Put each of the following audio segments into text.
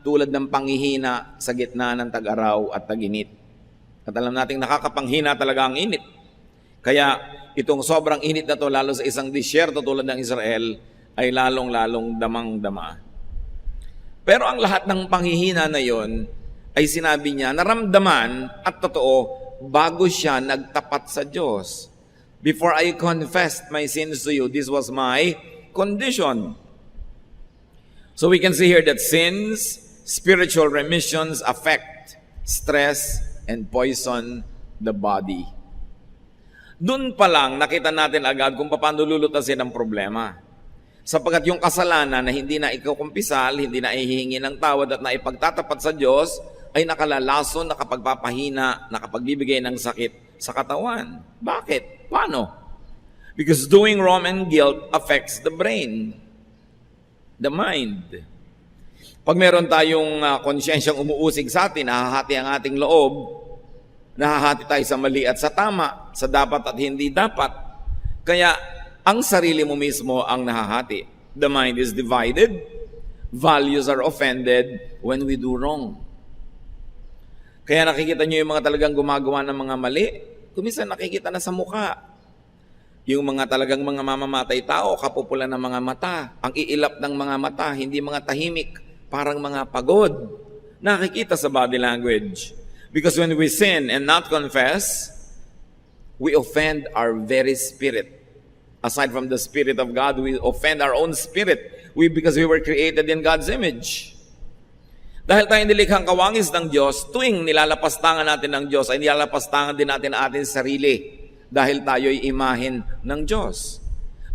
tulad ng panghihina sa gitna ng tag-araw at tag-init. At alam nating nakakapanghina talaga ang init. Kaya itong sobrang init na to, lalo sa isang disyerto tulad ng Israel, ay lalong-lalong damang-dama. Pero ang lahat ng panghihina na yon ay sinabi niya, naramdaman at totoo, bago siya nagtapat sa Diyos. Before I confessed my sins to you, this was my condition. So we can see here that sins, spiritual remissions affect stress and poison the body. Doon pa lang nakita natin agad kung paano lulutasin ang problema. Sapagkat yung kasalanan na hindi na ikukumpisal, hindi na ihihingi ng tawad at naipagtatapat sa Diyos, ay nakalalason, nakapagpapahina, nakapagbibigay ng sakit sa katawan. Bakit? Paano? Because doing wrong and guilt affects the brain, the mind. Pag meron tayong konsyensyang umuusig sa atin, nahahati ang ating loob, nahahati tayo sa mali at sa tama, sa dapat at hindi dapat. Kaya ang sarili mo mismo ang nahahati. The mind is divided, values are offended when we do wrong. Kaya nakikita nyo yung mga talagang gumagawa ng mga mali, kuminsan nakikita na sa mukha. Yung mga talagang mga mamamatay tao, kapupulan ng mga mata, ang iilap ng mga mata, hindi mga tahimik, parang mga pagod. Nakikita sa body language. Because when we sin and not confess, we offend our very spirit. Aside from the Spirit of God, we offend our own spirit. Because we were created in God's image. Dahil tayo nilikhang kawangis ng Diyos, tuwing nilalapastangan natin ng Diyos, ay nilalapastangan din natin ang ating sarili. Dahil tayo'y imahin ng Diyos.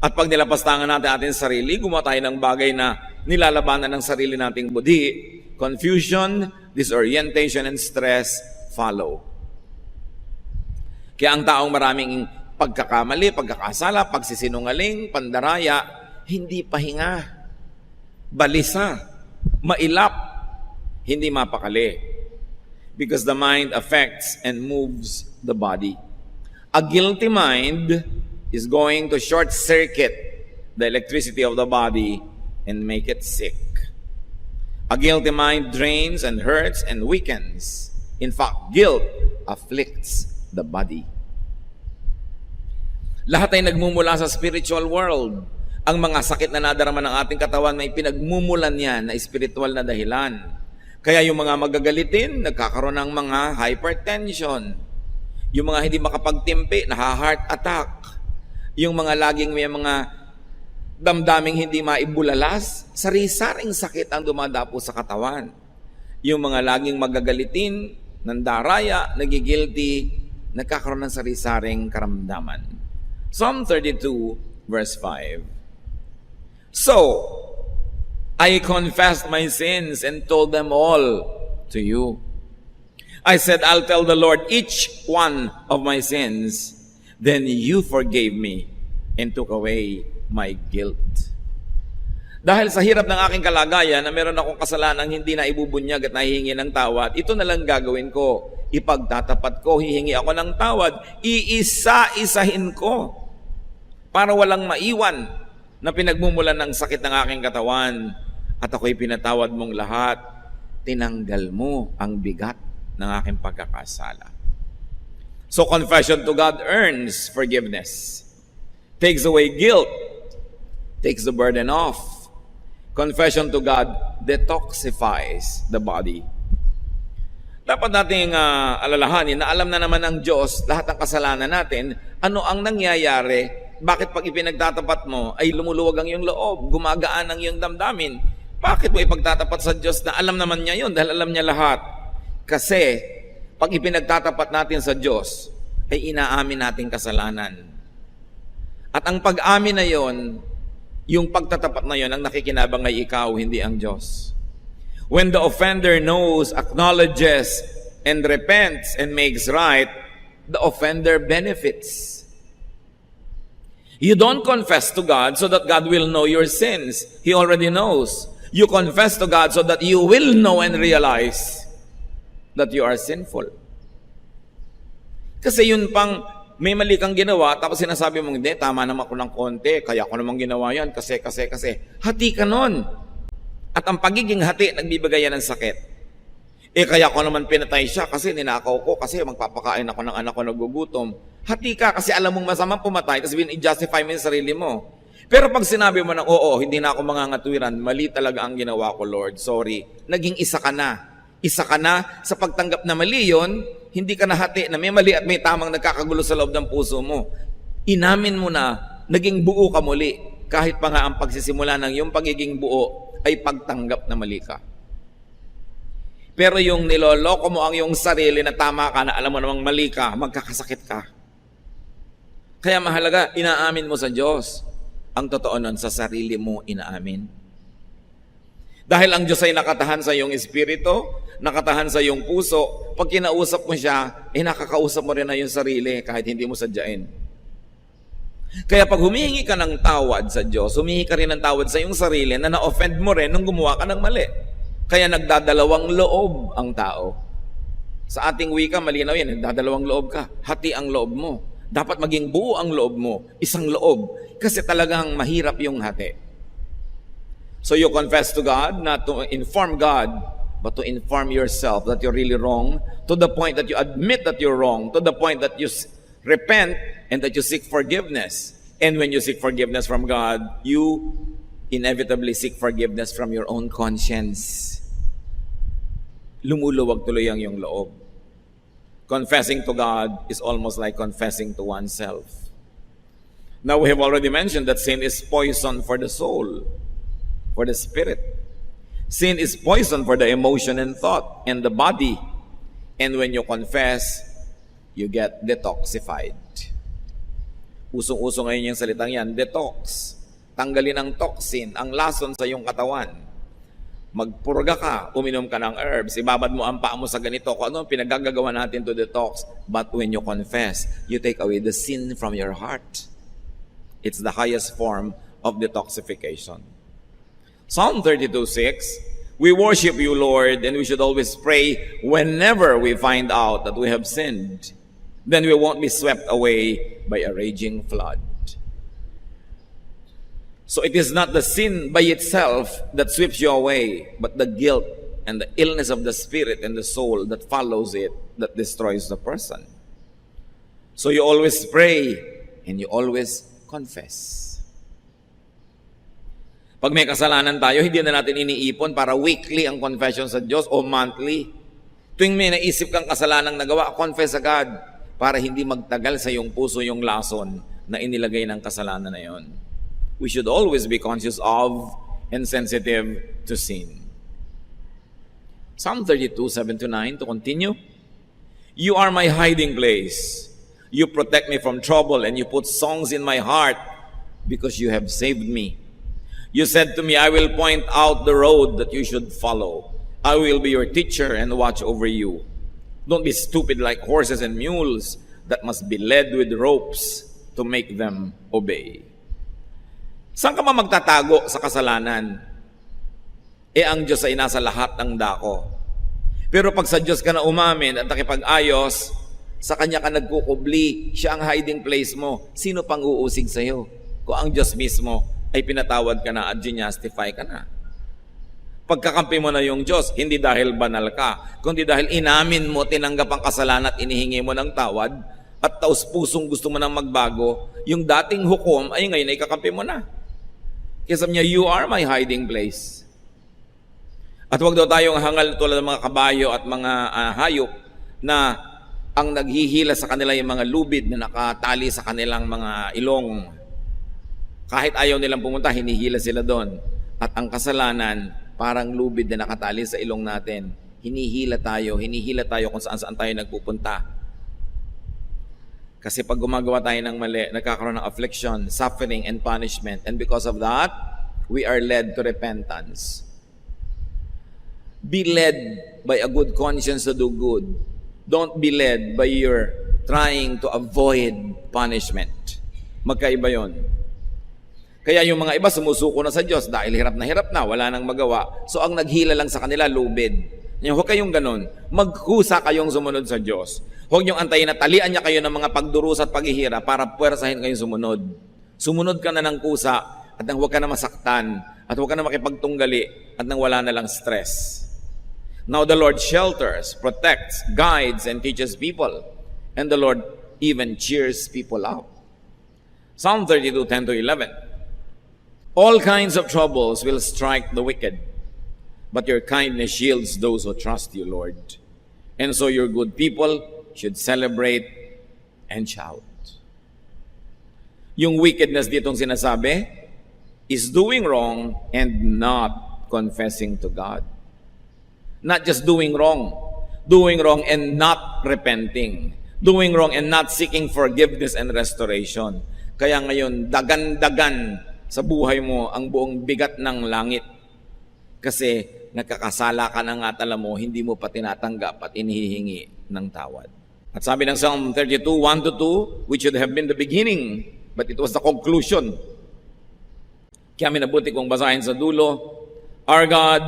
At pag nilapastangan natin ating sarili, gumawa tayo ng bagay na nilalabanan ng sarili nating budi, confusion, disorientation, and stress follow. Kaya ang taong maraming pagkakamali, pagkakasala, pagsisinungaling, pandaraya, hindi pahinga, balisa, mailap, hindi mapakali. Because the mind affects and moves the body. A guilty mind is going to short-circuit the electricity of the body and make it sick. A guilty mind drains and hurts and weakens. In fact, guilt afflicts the body. Lahat ay nagmumula sa spiritual world. Ang mga sakit na nadarama ng ating katawan, may pinagmumulan yan na spiritual na dahilan. Kaya yung mga magagalitin, nagkakaroon ng mga hypertension. Yung mga hindi makapagtimpi, naha-heart attack. Yung mga laging may mga damdaming hindi maibulalas, sari-saring sakit ang dumadapo sa katawan. Yung mga laging magagalitin, nandaraya, nagigilty, nagkakaroon ng sari-saring karamdaman. Psalm 32, verse 5. So, I confessed my sins and told them all to you. I said, I'll tell the Lord each one of my sins. Then you forgave me and took away my guilt. Dahil sa hirap ng aking kalagayan na meron akong kasalanang hindi na ibubunyag at nahihingi ng tawad, ito na lang gagawin ko. Ipagtatapat ko, hihingi ako ng tawad, iisa-isahin ko para walang maiwan na pinagmumulan ng sakit ng aking katawan. At ako'y pinatawad mong lahat. Tinanggal mo ang bigat ng aking pagkakasala. So confession to God earns forgiveness. Takes away guilt. Takes the burden off. Confession to God detoxifies the body. Dapat nating alalahanin na alam na naman ng Diyos lahat ng kasalanan natin, ano ang nangyayari, bakit pag ipinagtatapat mo ay lumuluwag ang iyong loob, gumagaan ang iyong damdamin. Bakit mo ipagtatapat sa Diyos na alam naman niya yun dahil alam niya lahat? Kasi, pag ipinagtatapat natin sa Diyos, ay inaamin natin kasalanan. At ang pag-amin na yon, yung pagtatapat na yon, ang nakikinabang ay ikaw, hindi ang Diyos. When the offender knows, acknowledges, and repents, and makes right, the offender benefits. You don't confess to God so that God will know your sins. He already knows. You confess to God so that you will know and realize that you are sinful. Kasi yun pang may mali kang ginawa, tapos sinasabi mong, hindi, tama naman ako ng konti, kaya ako naman ginawa yan, kasi. Hati ka nun. At ang pagiging hati, nagbibigay yan ng sakit. Kaya ko naman pinatay siya kasi ninakaw ko, kasi magpapakain ako ng anak ko nagugutom. Hati ka kasi alam mong masamang pumatay, tapos i-justify mo yung sarili mo. Pero pag sinabi mo ng, oo, hindi na ako mangangatwiran, mali talaga ang ginawa ko, Lord, sorry. Naging isa ka na. Isa ka na sa pagtanggap na mali yon, hindi ka na hati na may mali at may tamang nagkakagulo sa loob ng puso mo. Inamin mo na, naging buo ka muli. Kahit pa nga ang pagsisimula ng iyong pagiging buo ay pagtanggap na mali ka. Pero yung niloloko mo ang iyong sarili na tama ka, na alam mo namang mali ka, magkakasakit ka. Kaya mahalaga, inaamin mo sa Diyos. Ang totoo nun, sa sarili mo inaamin. Dahil ang Diyos ay nakatahan sa iyong espiritu, nakatahan sa iyong puso, pag kinausap mo siya, nakakausap mo rin na yung sarili kahit hindi mo sadyain. Kaya pag humihingi ka ng tawad sa Diyos, humihingi ka rin ng tawad sa iyong sarili na na-offend mo rin nung gumawa ka ng mali. Kaya nagdadalawang loob ang tao. Sa ating wika, malinaw yan, nagdadalawang loob ka. Hati ang loob mo. Dapat maging buo ang loob mo, isang loob. Kasi talagang mahirap yung hati. So you confess to God, not to inform God, but to inform yourself that you're really wrong, to the point that you admit that you're wrong, to the point that you repent and that you seek forgiveness. And when you seek forgiveness from God, you inevitably seek forgiveness from your own conscience. Lumuluwag tuloy ang iyong loob. Confessing to God is almost like confessing to oneself. Now, we have already mentioned that sin is poison for the soul, for the spirit. Sin is poison for the emotion and thought and the body. And when you confess, you get detoxified. Usong-uso ngayon yung salitang yan, detox. Tanggalin ang toxin, ang lason sa iyong katawan. Magpurga ka, uminom ka ng herbs, ibabad mo ang paa mo sa ganito, kung ano ang pinagagagawa natin to detox. But when you confess, you take away the sin from your heart. It's the highest form of detoxification. Psalm 32:6, we worship you, Lord, and we should always pray whenever we find out that we have sinned. Then we won't be swept away by a raging flood. So it is not the sin by itself that sweeps you away, but the guilt and the illness of the spirit and the soul that follows it that destroys the person. So you always pray and you always confess. Pag may kasalanan tayo, hindi na natin iniipon para weekly ang confession sa Diyos o monthly. Tuwing may naisip kang kasalanang nagawa, confess agad para hindi magtagal sa iyong puso yung lason na inilagay ng kasalanan na yon. We should always be conscious of and sensitive to sin. Psalm 32:7-9, to continue. You are my hiding place. You protect me from trouble and you put songs in my heart because you have saved me. You said to me, I will point out the road that you should follow. I will be your teacher and watch over you. Don't be stupid like horses and mules that must be led with ropes to make them obey. Saan ka magtatago sa kasalanan? Ang Diyos ay nasa lahat ng dako. Pero pag sa Diyos ka na umamin at nakipag-ayos, sa Kanya ka nagkukubli, siya ang hiding place mo. Sino pang uusig sa'yo? Kung ang Diyos mismo ay pinatawad ka na at justify ka na. Pagkakampi mo na yung Diyos, hindi dahil banal ka, kundi dahil inamin mo, tinanggap ang kasalanan at inihingi mo ng tawad, at taos pusong gusto mo nang magbago, yung dating hukom ay ngayon ay kakampi mo na. Kaya sabi niya, you are my hiding place. At huwag daw tayong hangal tulad ng mga kabayo at mga hayop na ang naghihila sa kanila yung mga lubid na nakatali sa kanilang mga ilong. Kahit ayaw nilang pumunta, hinihila sila doon. At ang kasalanan, parang lubid na nakatali sa ilong natin. Hinihila tayo kung saan-saan tayo nagpupunta. Kasi pag gumagawa tayo ng mali, nagkakaroon ng affliction, suffering, and punishment. And because of that, we are led to repentance. Be led by a good conscience to do good. Don't be led by your trying to avoid punishment. Magkaiba yon. Kaya yung mga iba sumusuko na sa Diyos dahil hirap na, wala nang magawa. So ang naghila lang sa kanila, lubid. Huwag kayong ganun. Magkusa kayong sumunod sa Diyos. Huwag niyong antayin na talian niya kayo ng mga pagdurusa at paghihirap para puwersahin kayong sumunod. Sumunod ka na ng kusa at huwag ka na masaktan at huwag ka na makipagtunggali at nang wala na lang stress. Now the Lord shelters, protects, guides, and teaches people. And the Lord even cheers people up. Psalm 32, 10 to 11. All kinds of troubles will strike the wicked, but your kindness shields those who trust you, Lord. And so your good people should celebrate and shout. Yung wickedness ditong sinasabi is doing wrong and not confessing to God. Not just doing wrong and not repenting. Doing wrong and not seeking forgiveness and restoration. Kaya ngayon, dagan-dagan sa buhay mo ang buong bigat ng langit. Kasi nagkakasala ka na nga, alam mo, hindi mo pa tinatanggap at inihihingi ng tawad. At sabi ng Psalm 32, 1 to 2, which should have been the beginning, but it was the conclusion. Kaya minabuti kong basahin sa dulo, Our God,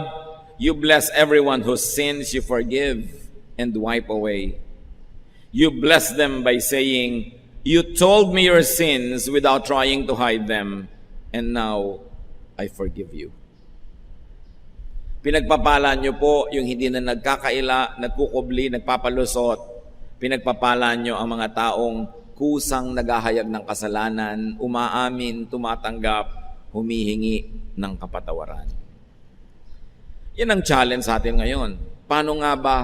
you bless everyone whose sins you forgive and wipe away. You bless them by saying, You told me your sins without trying to hide them, and now I forgive you. Pinagpapala nyo po yung hindi na nagkakaila, nagkukubli, nagpapalusot. Pinagpapala nyo ang mga taong kusang naghahayag ng kasalanan, umaamin, tumatanggap, humihingi ng kapatawaran. Yan ang challenge sa atin ngayon. Paano nga ba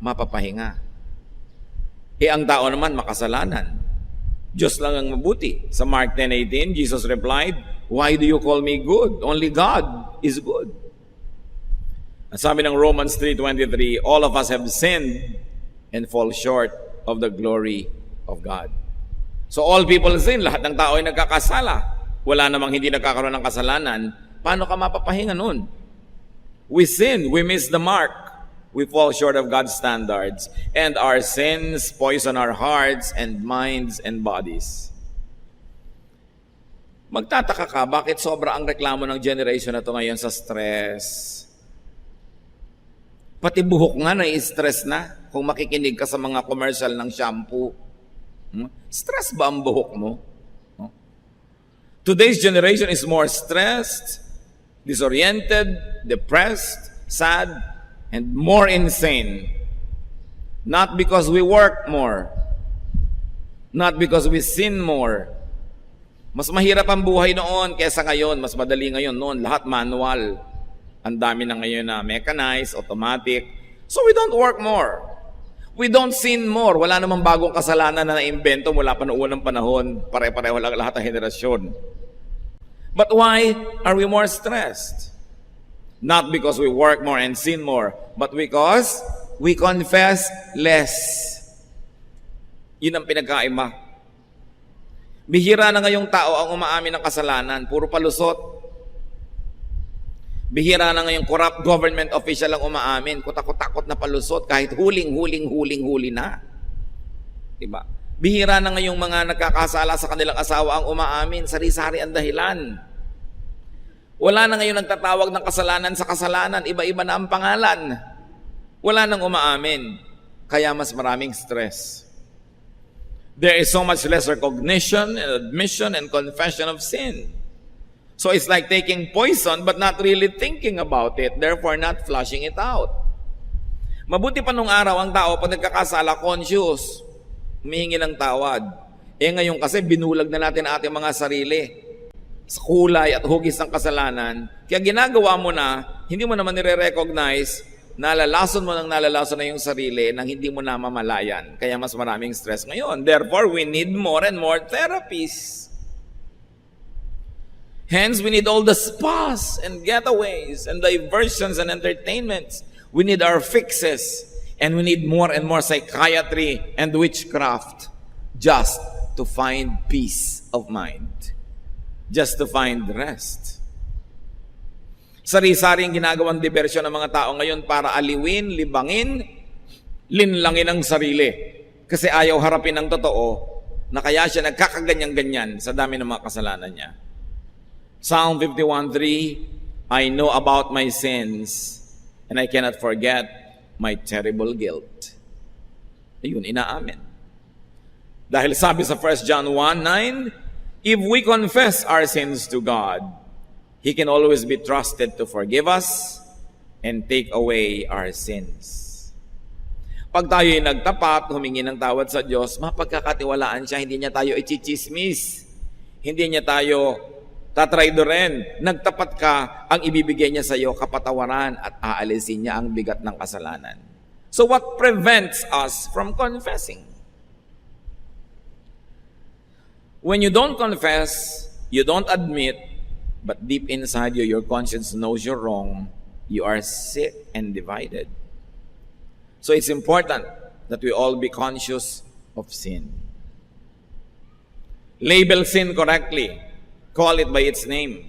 mapapahinga? Ang tao naman makasalanan. Diyos lang ang mabuti. Sa Mark 10:18, Jesus replied, Why do you call me good? Only God is good. At sabi ng Romans 3:23, all of us have sinned and fall short of the glory of God. So all people sin, lahat ng tao ay nagkakasala. Wala namang hindi nagkakaroon ng kasalanan. Paano ka mapapahinga nun? We sin, we miss the mark. We fall short of God's standards. And our sins poison our hearts and minds and bodies. Magtataka ka, bakit sobra ang reklamo ng generation na to ngayon sa stress? Pati buhok nga na-stress na kung makikinig ka sa mga commercial ng shampoo. Stress ba ang buhok mo? Today's generation is more stressed, disoriented, depressed, sad, and more insane. Not because we work more, not because we sin more. Mas mahirap ang buhay noon kaysa ngayon, mas madali ngayon noon, lahat manual. Ang dami na ngayon na mechanized, automatic. So we don't work more. We don't sin more. Wala namang bagong kasalanan na naimbento mula pa noong unang panahon. Pare-pareho lang lahat ng henerasyon. But why are we more stressed? Not because we work more and sin more, but because we confess less. Yun ang pinagkaiba. Bihira na ngayong tao ang umaamin ng kasalanan. Puro palusot. Bihira na ngayong corrupt government official ang umaamin. Kutakot-takot na palusot kahit huling na. Diba? Bihira na ngayong mga nagkakasala sa kanilang asawa ang umaamin. Sari-sari ang dahilan. Wala na ngayon nagtatawag ng kasalanan sa kasalanan. Iba-iba na ang pangalan. Wala nang umaamin. Kaya mas maraming stress. There is so much less recognition and admission and confession of sin. So it's like taking poison but not really thinking about it, therefore not flushing it out. Mabuti pa nung araw ang tao pag nagkakasala, conscious, humihingi ng tawad. Ngayon kasi binulag na natin ang ating mga sarili sa kulay at hugis ng kasalanan. Kaya ginagawa mo na, hindi mo naman nire-recognize, nalalason mo na yung sarili nang hindi mo na mamalayan. Kaya mas maraming stress ngayon. Therefore, we need more and more therapies. Hence, we need all the spas and getaways and diversions and entertainments. We need our fixes. And we need more and more psychiatry and witchcraft just to find peace of mind. Just to find rest. Sari-saring ginagawang diversyon ng mga tao ngayon para aliwin, libangin, linlangin ang sarili. Kasi ayaw harapin ng totoo na kaya siya nagkakaganyan-ganyan sa dami ng mga kasalanan niya. Psalm 51:3, I know about my sins and I cannot forget my terrible guilt. Ayun, inaamin. Dahil sabi sa 1 John 1:9, if we confess our sins to God, He can always be trusted to forgive us and take away our sins. Pag tayo'y nagtapat, humingi ng tawad sa Diyos, mapagkakatiwalaan siya, hindi niya tayo itsichismis. Hindi niya tayo tatraydoren. Nagtapat ka, ang ibibigay niya sa iyo kapatawaran at aalisin niya ang bigat ng kasalanan. So what prevents us from confessing? When you don't confess, you don't admit, but deep inside you, your conscience knows you're wrong, you are sick and divided. So it's important that we all be conscious of sin. Label sin correctly. Call it by its name.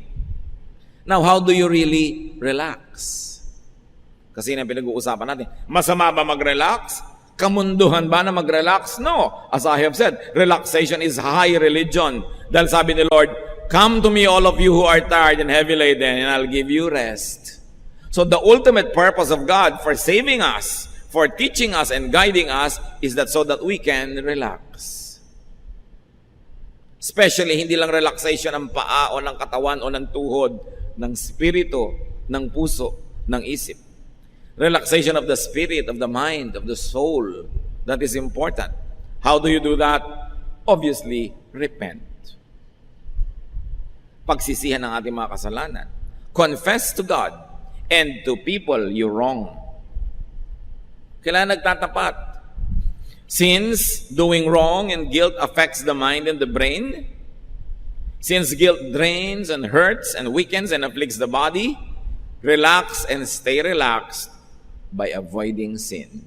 Now, how do you really relax? Kasi na pinag-uusapan natin, masama ba mag-relax? Kamunduhan ba na mag-relax? No. As I have said, relaxation is high religion. Dahil sabi ni Lord, come to me all of you who are tired and heavy laden, and I'll give you rest. So the ultimate purpose of God for saving us, for teaching us and guiding us, is that so that we can relax. Especially, hindi lang relaxation ng paa o ng katawan o ng tuhod, ng spirito, ng puso, ng isip. Relaxation of the spirit, of the mind, of the soul. That is important. How do you do that? Obviously, repent. Pagsisihan ng ating mga kasalanan. Confess to God and to people you wrong. Kailangan nagtatapat. Since doing wrong and guilt affects the mind and the brain, since guilt drains and hurts and weakens and afflicts the body, relax and stay relaxed by avoiding sin.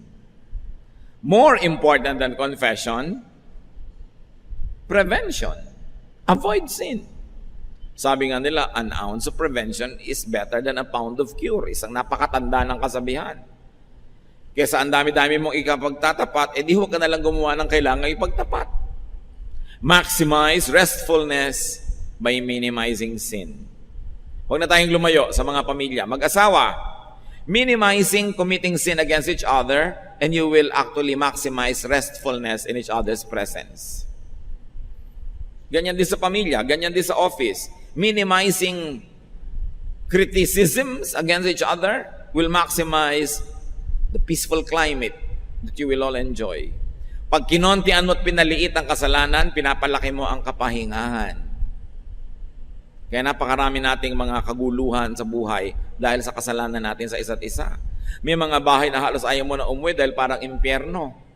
More important than confession, prevention. Avoid sin. Sabi nga nila, an ounce of prevention is better than a pound of cure. Isang napakatanda ng kasabihan. Kesa ang dami-dami mong ikapagtatapat, di huwag ka nalang gumawa ng kailangan ipagtapat. Maximize restfulness by minimizing sin. Huwag na tayong lumayo sa mga pamilya. Mag-asawa, minimizing committing sin against each other, and you will actually maximize restfulness in each other's presence. Ganyan din sa pamilya, ganyan din sa office. Minimizing criticisms against each other will maximize the peaceful climate that you will all enjoy. Pag kinontian mo at pinaliit ang kasalanan, pinapalaki mo ang kapahingahan. Kaya napakarami nating mga kaguluhan sa buhay dahil sa kasalanan natin sa isa't isa. May mga bahay na halos ayaw mo na umuwi dahil parang impyerno.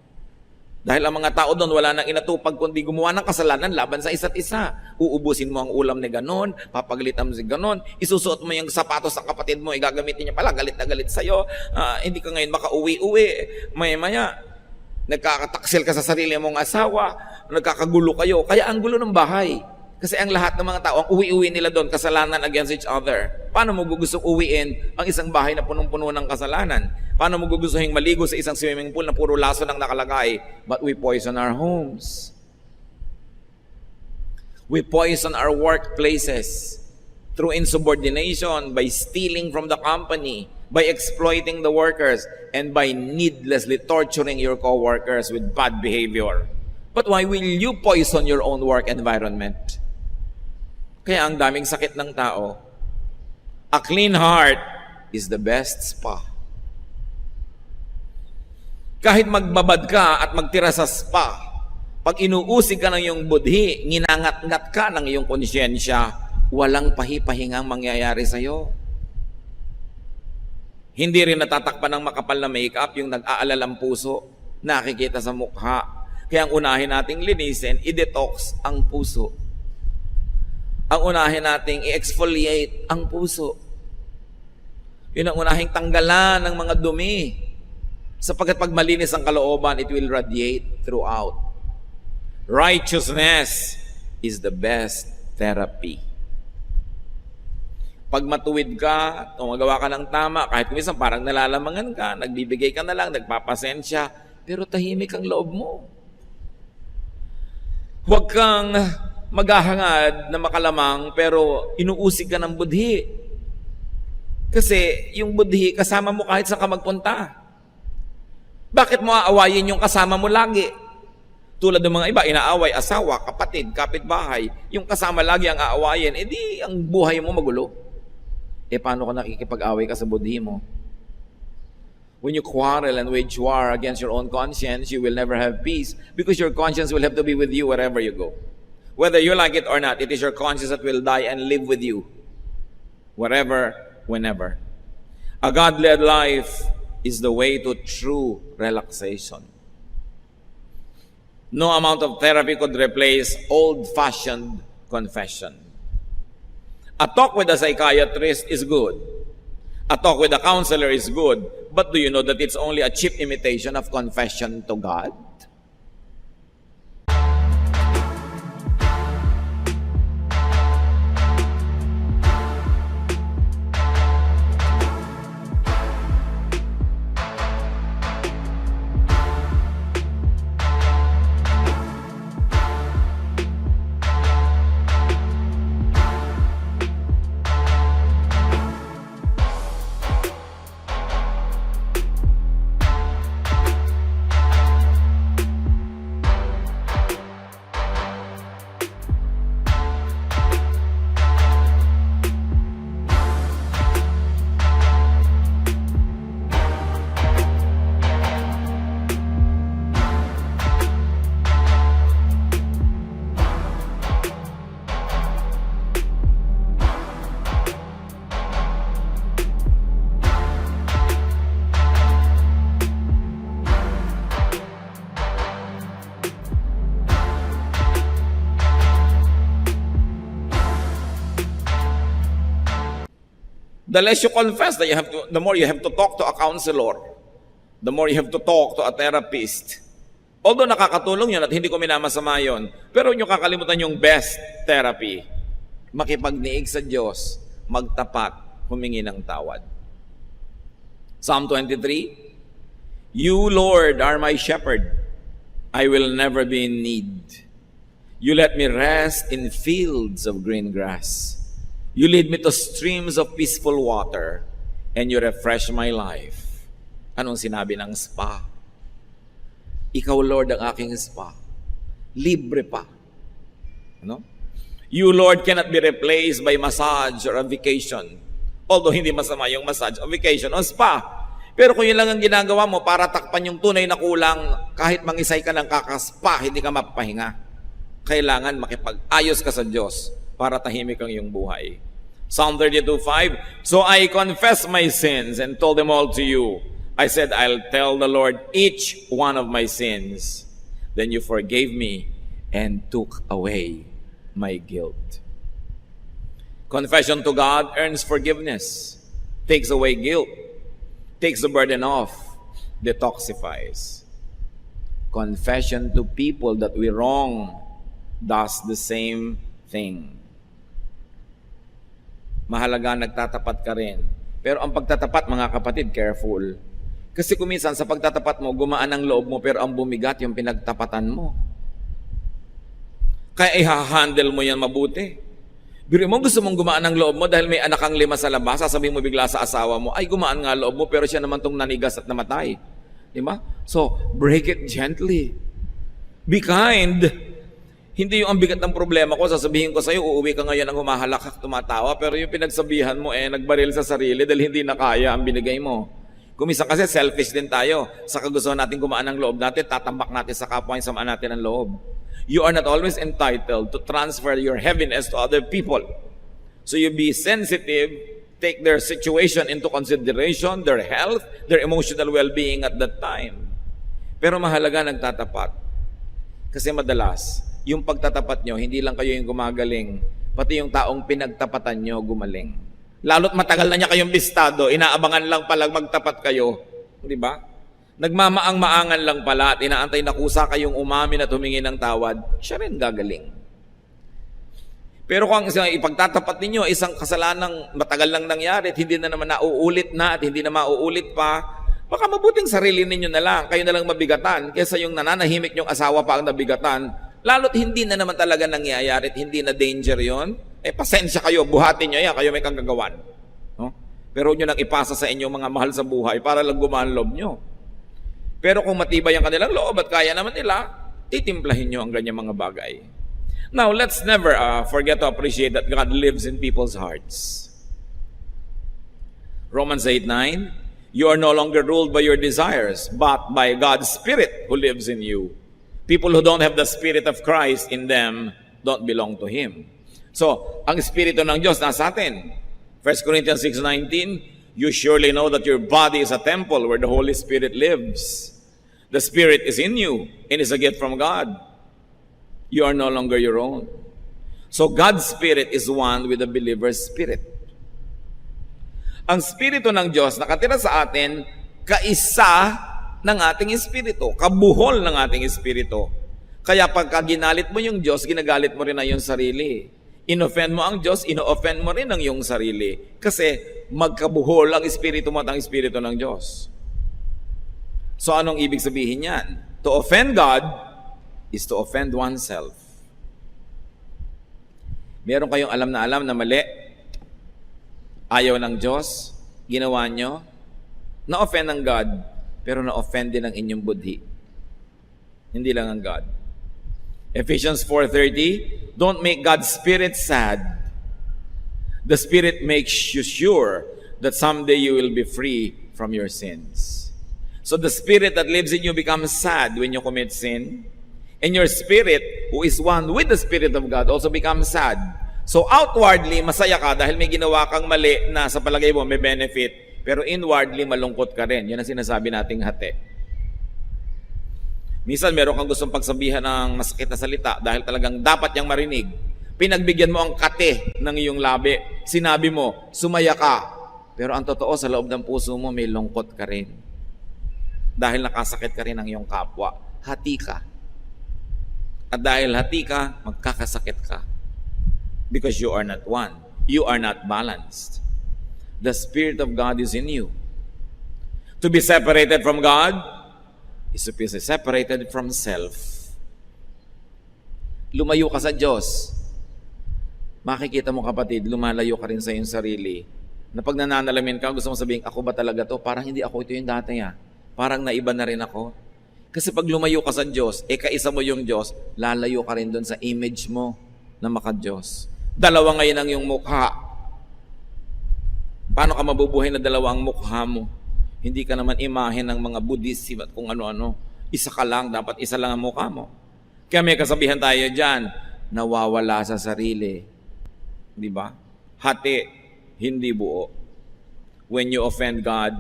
Dahil ang mga tao doon wala nang inatupag kundi gumawa ng kasalanan laban sa isa't isa. Uubusin mo ang ulam ni ganon, papagalitan mo si ganon, isusuot mo yung sapatos ng kapatid mo, igagamitin niya pala, galit na galit sa'yo, hindi ka ngayon makauwi-uwi. Maya-maya, nagkakataksil ka sa sarili mong asawa, nagkakagulo kayo. Kaya ang gulo ng bahay. Kasi ang lahat ng mga tao, ang uwi-uwi nila doon, kasalanan against each other. Paano mo gustong uwiin ang isang bahay na punong-puno ng kasalanan? Paano mo gugustuhin maligo sa isang swimming pool na puro laso lang nakalagay? But we poison our homes. We poison our workplaces through insubordination, by stealing from the company, by exploiting the workers, and by needlessly torturing your co-workers with bad behavior. But why will you poison your own work environment? Kaya ang daming sakit ng tao. A clean heart is the best spa. Kahit magbabad ka at magtira sa spa, pag inuusig ka ng iyong budhi, nginangat-ngat ka ng iyong konsyensya, walang pahipahingang mangyayari sa iyo. Hindi rin natatakpan ng makapal na makeup yung nag-aalalang puso, nakikita sa mukha. Kaya ang unahin nating linisin, i-detox ang puso. Ang unahin nating i-exfoliate ang puso. Yun ang unahing tanggalan ng mga dumi. Sapagkat pag malinis ang kalooban, it will radiate throughout. Righteousness is the best therapy. Pag matuwid ka, tumagawa ka ng tama, kahit minsan parang nalalamangan ka, nagbibigay ka na lang, nagpapasensya, pero tahimik ang loob mo. Huwag kang maghahangad na makalamang pero inuusig ka ng budhi. Kasi yung budhi kasama mo kahit saan ka magpunta. Bakit mo aawayin yung kasama mo lagi? Tulad ng mga iba, inaaway asawa, kapatid, kapitbahay. Yung kasama lagi ang aawayin, edi ang buhay mo magulo. Paano ka nakikipag-away ka sa budhi mo? When you quarrel and wage war against your own conscience, you will never have peace because your conscience will have to be with you wherever you go. Whether you like it or not, it is your conscience that will die and live with you wherever, whenever. A God-led life is the way to true relaxation. No amount of therapy could replace old-fashioned confession. A talk with a psychiatrist is good. A talk with a counselor is good. But do you know that it's only a cheap imitation of confession to God? The less you confess, the more you have to talk to a counselor. The more you have to talk to a therapist. Although nakakatulong yun at hindi ko minamasama yun, pero nyo kakalimutan yung best therapy. Makipagniig sa Diyos, magtapat, humingi ng tawad. Psalm 23, You, Lord, are my shepherd. I will never be in need. You let me rest in fields of green grass. You lead me to streams of peaceful water, and you refresh my life. Anong sinabi ng spa? Ikaw, Lord, ang aking spa. Libre pa. Ano? You, Lord, cannot be replaced by massage or a vacation. Although hindi masama yung massage o vacation o spa. Pero kung yun lang ang ginagawa mo para takpan yung tunay na kulang, kahit mangisay ka ng kakaspa, hindi ka mapapahinga. Kailangan makipag-ayos ka sa Diyos para tahimik ang iyong buhay. Psalm 32:5, So I confess my sins and told them all to you. I said, I'll tell the Lord each one of my sins. Then you forgave me and took away my guilt. Confession to God earns forgiveness, takes away guilt, takes the burden off, detoxifies. Confession to people that we wrong does the same thing. Mahalaga nagtatapat ka rin. Pero ang pagtatapat, mga kapatid, careful. Kasi kuminsan sa pagtatapat mo, gumaan ang loob mo, pero ang bumigat yung pinagtapatan mo. Kaya i-handle mo yan mabuti. Biro mo, gusto mong gumaan ang loob mo dahil may anak kang 5 sa labas, sasabihin mo bigla sa asawa mo, ay gumaan nga loob mo, pero siya naman tong nanigas at namatay. Diba? So, break it gently. Be kind. Hindi yung ang bigat ng problema ko, sasabihin ko sa'yo, uuwi ka ngayon ang humahalakak, tumatawa, pero yung pinagsabihan mo, nagbaril sa sarili dahil hindi na kaya ang binigay mo. Kuminsan kasi selfish din tayo. Sa kagustuhan natin gumaan ang loob natin, tatambak natin sa kapwa yung samaan natin ang loob. You are not always entitled to transfer your heaviness to other people. So you be sensitive, take their situation into consideration, their health, their emotional well-being at that time. Pero mahalaga nagtatapat. Kasi madalas, yung pagtatapat nyo, hindi lang kayo yung gumagaling, pati yung taong pinagtapatan nyo gumaling. Lalo't matagal na niya kayong listado, inaabangan lang pala magtapat kayo. Di ba? Nagmamaang-maangan lang pala at inaantay na kusa kayong umamin at humingi ng tawad, siya rin gagaling. Pero kung ipagtatapat ninyo, isang kasalanang matagal lang nangyari at hindi na naman nauulit na at hindi na mauulit pa, baka mabuting sarili ninyo na lang, kayo na lang mabigatan, kaysa yung nananahimik nyong asawa pa ang nabigatan. Lalo't hindi na naman talaga nangyayari at hindi na danger yon, pasensya kayo, buhatin nyo yan, kayo may kagagawan. No? Pero nyo lang ipasa sa inyong mga mahal sa buhay para lang gumaan loob nyo. Pero kung matibay ang kanilang loob at kaya naman nila, titimplahin nyo ang ganyang mga bagay. Now, let's never forget to appreciate that God lives in people's hearts. Romans 8:9, You are no longer ruled by your desires, but by God's Spirit who lives in you. People who don't have the Spirit of Christ in them don't belong to Him. So, ang Espiritu ng Diyos nasa atin. 1 Corinthians 6:19, you surely know that your body is a temple where the Holy Spirit lives. The Spirit is in you and is a gift from God. You are no longer your own. So, God's Spirit is one with the believer's spirit. Ang Espiritu ng Diyos nakatira sa atin, kaisa ng ating Espiritu, kabuhol ng ating Espiritu. Kaya pagka ginalit mo yung Diyos, ginagalit mo rin ang iyong sarili. In-offend mo ang Diyos, ino-offend mo rin ang iyong sarili. Kasi magkabuhol ang Espiritu mo at ang Espiritu ng Diyos. So anong ibig sabihin yan? To offend God is to offend oneself. Meron kayong alam na mali, ayaw ng Diyos, ginawa nyo, na-offend ng God, pero na-offend din ang inyong budhi. Hindi lang ang God. Ephesians 4:30, don't make God's Spirit sad. The Spirit makes you sure that someday you will be free from your sins. So the Spirit that lives in you becomes sad when you commit sin. And your spirit, who is one with the Spirit of God, also becomes sad. So outwardly, masaya ka dahil may ginawa kang mali na sa palagay mo may benefit. Pero inwardly, malungkot ka rin. Yan ang sinasabi nating hati. Minsan, meron kang gustong pagsabihan ng masakit na salita dahil talagang dapat niyang marinig. Pinagbigyan mo ang kate ng iyong labi. Sinabi mo, sumaya ka. Pero ang totoo, sa loob ng puso mo, may lungkot ka rin. Dahil nakasakit ka rin ng iyong kapwa. Hati ka. At dahil hati ka, magkakasakit ka. Because you are not one. You are not balanced. The Spirit of God is in you. To be separated from God is to be separated from self. Lumayo ka sa Diyos. Makikita mo kapatid, lumalayo ka rin sa iyong sarili. Na pag nananalamin ka, gusto mo sabihin, ako ba talaga to? Parang hindi ako ito yung dati ah. Parang naiba na rin ako. Kasi pag lumayo ka sa Diyos, kaisa mo yung Diyos, lalayo ka rin doon sa image mo na maka-Diyos. Dalawa ngayon ang iyong mukha. Paano ka mabubuhay na dalawa ang mukha mo? Hindi ka naman imahe ng mga Buddhism at kung ano-ano. Isa ka lang, dapat isa lang ang mukha mo. Kaya may kasabihan tayo dyan, nawawala sa sarili. Di ba? Hati, hindi buo. When you offend God,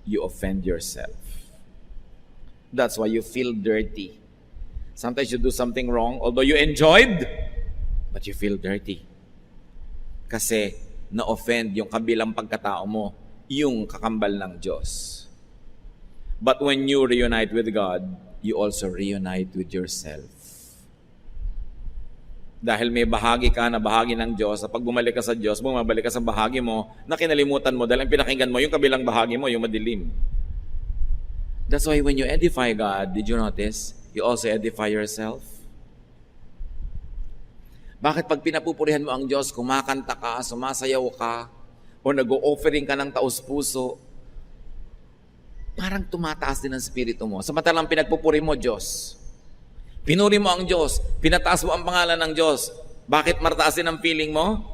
you offend yourself. That's why you feel dirty. Sometimes you do something wrong, although you enjoyed, but you feel dirty. Kasi na-offend yung kabilang pagkatao mo, yung kakambal ng Diyos. But when you reunite with God, you also reunite with yourself. Dahil may bahagi ka na bahagi ng Diyos, pag bumalik ka sa Diyos, bumabalik ka sa bahagi mo, na kinalimutan mo dahil ang pinakinggan mo, yung kabilang bahagi mo, yung madilim. That's why when you edify God, did you notice? You also edify yourself. Bakit pag pinapupurihan mo ang Diyos, kumakanta ka, sumasayaw ka, o nag-o-offering ka ng taos-puso, parang tumataas din ang spirito mo. Samantalang pinagpupuri mo, Diyos. Pinuri mo ang Diyos, pinataas mo ang pangalan ng Diyos. Bakit martaas din ang feeling mo?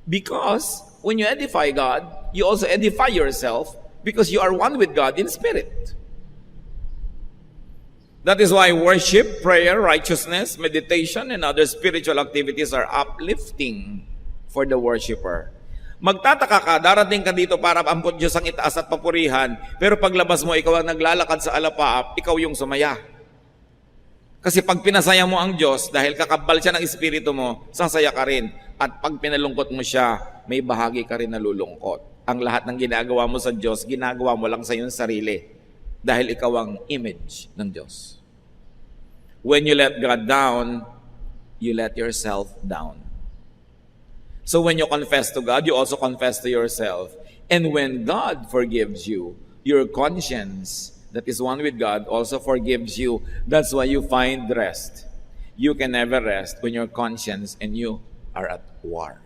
Because when you edify God, you also edify yourself because you are one with God in spirit. That is why worship, prayer, righteousness, meditation, and other spiritual activities are uplifting for the worshiper. Magtataka ka, darating ka dito para ampun Diyos ang itaas at papurihan, pero paglabas mo, ikaw ang naglalakad sa alapaap, ikaw yung sumaya. Kasi pag pinasaya mo ang Diyos, dahil kakabal siya ng espiritu mo, sasaya ka rin. At pag pinalungkot mo siya, may bahagi ka rin nalulungkot. Ang lahat ng ginagawa mo sa Diyos, ginagawa mo lang sa iyong sarili. Dahil ikaw ang image ng Diyos. When you let God down, you let yourself down. So when you confess to God, you also confess to yourself. And when God forgives you, your conscience that is one with God also forgives you. That's why you find rest. You can never rest when your conscience and you are at war.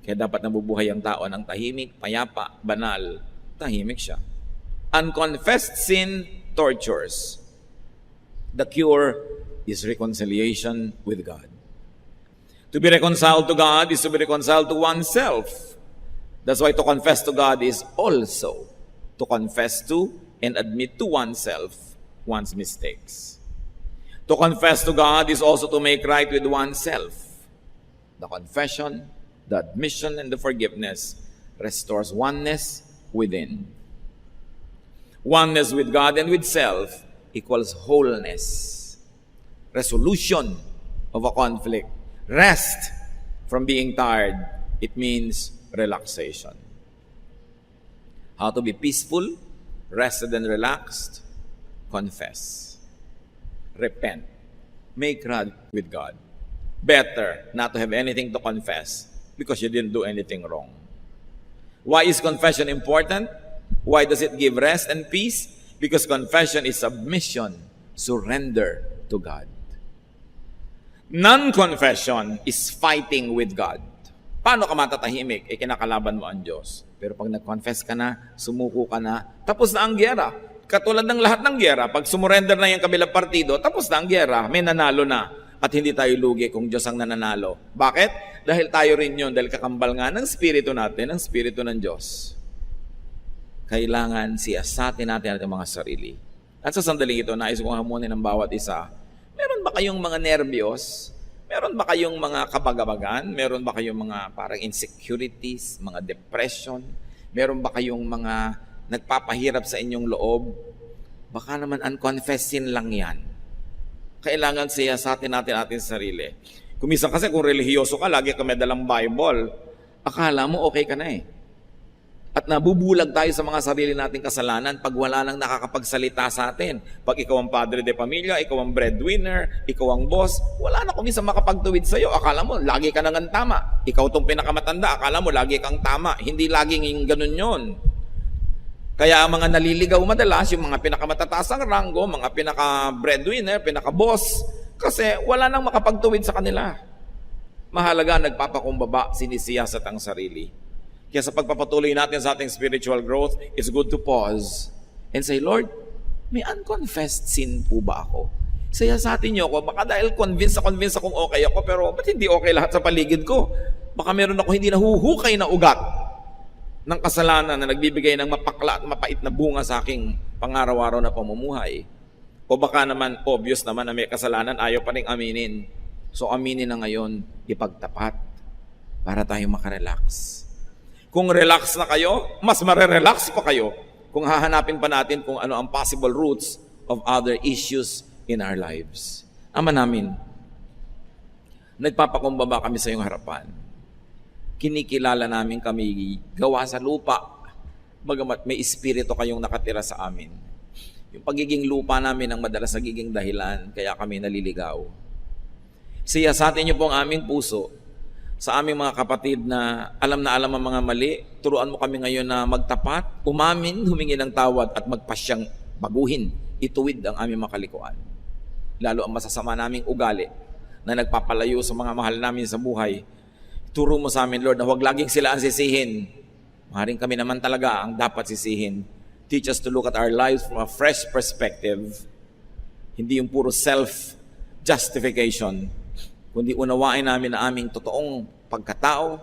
Kaya dapat nabubuhay ang tao ng tahimik, payapa, banal. Tahimik siya. Unconfessed sin tortures. The cure is reconciliation with God. To be reconciled to God is to be reconciled to oneself. That's why to confess to God is also to confess to and admit to oneself one's mistakes. To confess to God is also to make right with oneself. The confession, the admission, and the forgiveness restores oneness within. Oneness with God and with self equals wholeness. Resolution of a conflict. Rest from being tired. It means relaxation. How to be peaceful, rested and relaxed? Confess. Repent. Make right with God. Better not to have anything to confess because you didn't do anything wrong. Why is confession important? Why does it give rest and peace? Because confession is submission, surrender to God. Non-confession is fighting with God. Paano ka matatahimik? Kinakalaban mo ang Diyos. Pero pag nag-confess ka na, sumuko ka na, tapos na ang gyera. Katulad ng lahat ng gyera, pag sumurrender na yung kabilang partido, tapos na ang gyera, may nanalo na. At hindi tayo lugi kung Diyos ang nananalo. Bakit? Dahil tayo rin yun, dahil kakambal nga ng Espiritu natin, ng Espiritu ng Diyos. Kailangan siyasatin natin ang mga sarili. At sa sandaling ito, nais kong hamunin ng bawat isa. Meron ba kayong mga nervyos? Meron ba kayong mga kabagabagan? Meron ba kayong mga parang insecurities, mga depression? Meron ba kayong mga nagpapahirap sa inyong loob? Baka naman unconfessed lang yan. Kailangan siyasatin natin ating sarili. Kuminsan kasi kung relihiyoso ka, lagi ka may dalang Bible, akala mo okay ka na eh. At nabubulag tayo sa mga sarili nating kasalanan pag wala nang nakakapagsalita sa atin. Pag ikaw ang padre de pamilya, ikaw ang breadwinner, ikaw ang boss, wala na kuminsan makapagtuwid sa'yo. Akala mo, lagi ka nang tama. Ikaw tong pinakamatanda, akala mo, lagi kang tama. Hindi laging ganun yon. Kaya ang mga naliligaw madalas, yung mga pinakamatataas ang ranggo, mga pinaka-breadwinner, pinaka-boss, kasi wala nang makapagtuwid sa kanila. Mahalaga, nagpapakumbaba, sinisiyasat ang sarili. Kaya sa pagpapatuloy natin sa ating spiritual growth, it's good to pause and say, Lord, may unconfessed sin po ba ako? Siyasatin niyo ako, baka dahil convinced akong okay ako, pero ba't hindi okay lahat sa paligid ko? Baka meron ako hindi nahuhukay na ugat ng kasalanan na nagbibigay ng mapakla at mapait na bunga sa aking pangaraw-araw na pamumuhay. O baka naman, obvious naman na may kasalanan, ayaw pa rin aminin. So aminin na ngayon, ipagtapat para tayo makarelax. Kung relax na kayo, mas marerelax pa kayo kung hahanapin pa natin kung ano ang possible roots of other issues in our lives. Ama namin, nagpapakumbaba kami sa iyong harapan. Kinikilala namin kami gawa sa lupa, bagamat may espiritu kayong nakatira sa amin. Yung pagiging lupa namin ang madalas nagiging dahilan, kaya kami naliligaw. Siyasatin niyo po ang aming puso sa aming mga kapatid na alam ang mga mali. Turuan mo kami ngayon na magtapat, umamin, humingi ng tawad at magpasyang baguhin, ituwid ang aming makalikuan. Lalo ang masasama naming ugali na nagpapalayo sa mga mahal namin sa buhay. Turo mo sa amin, Lord, na huwag laging sila ang sisihin. Maaaring kami naman talaga ang dapat sisihin. Teach us to look at our lives from a fresh perspective. Hindi yung puro self-justification, kundi unawain namin ang aming totoong pagkatao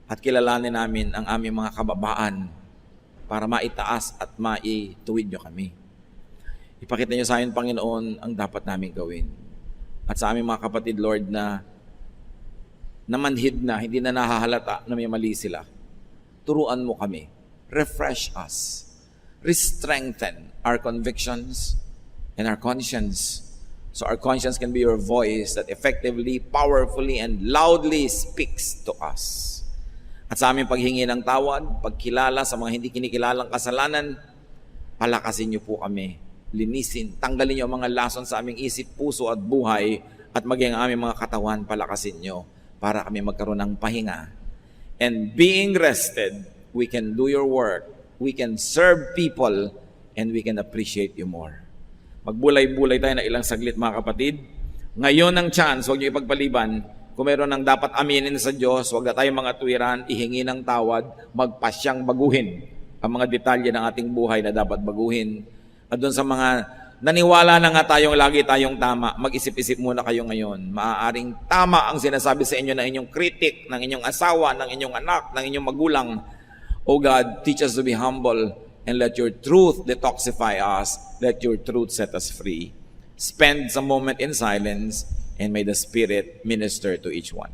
at kilalanin namin ang aming mga kababaan para maitaas at maituwid nyo kami. Ipakita nyo sa amin, Panginoon, ang dapat namin gawin. At sa aming mga kapatid, Lord, na namanhid na, hindi na nahahalata na may mali sila. Turuan mo kami. Refresh us. Re-strengthen our convictions and our conscience. So our conscience can be your voice that effectively, powerfully, and loudly speaks to us. At sa aming paghingi ng tawad, pagkilala sa mga hindi kinikilalang kasalanan, palakasin niyo po kami, linisin, tanggalin niyo ang mga lason sa aming isip, puso at buhay, at maging ang aming mga katawan, palakasin niyo para kami magkaroon ng pahinga. And being rested, we can do your work, we can serve people, and we can appreciate you more. Magbulay-bulay tayo na ilang saglit, mga kapatid. Ngayon ang chance, huwag niyo ipagpaliban. Kung meron ng dapat aminin sa Diyos, huwag na tayong mga tuwiran, ihingi ng tawad, magpasyang baguhin ang mga detalye ng ating buhay na dapat baguhin. At doon sa mga naniwala na nga lagi tayong tama, mag-isip-isip muna kayo ngayon. Maaaring tama ang sinasabi sa inyo ng inyong kritik, ng inyong asawa, ng inyong anak, ng inyong magulang. O God, teach us to be humble and let your truth detoxify us. Let your truth set us free. Spend some moment in silence and may the Spirit minister to each one.